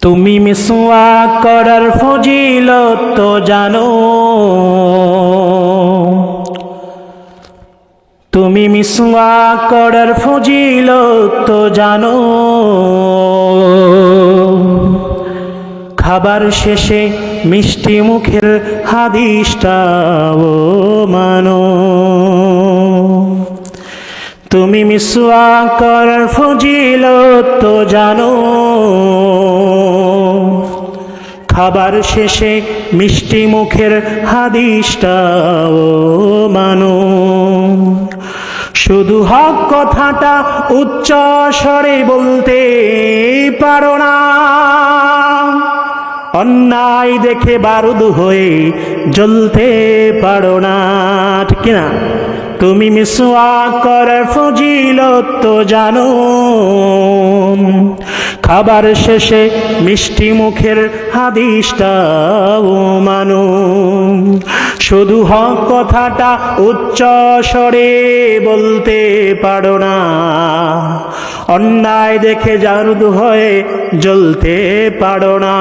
তুমি মিসওয়াক করার ফজিলত তো জানো, তুমি মিসওয়াক করার ফজিলত তো জানো। খাবার শেষে মিষ্টি মুখের হাদিসটাও মানো। তুমি মিসওয়াক করার ফজিলত তো জানো, খাবার শেষে মিষ্টি মুখের হাদিসটাও মানো। শুধু হক কথাটা উচ্চ স্বরে বলতে পারো না, অন্যায় দেখে বারুদ হয়ে জ্বলতে পারো না, ঠিক না? তুমি মিসওয়াক করার ফজিলত তো জানো, খাবার শেষে মিষ্টি মুখের হাদিসটাও মানো। শুধু হক কথাটা উচ্চ স্বরে বলতে পারো না, অন্যায় দেখে বারুদ হয়ে জ্বলতে পারো না।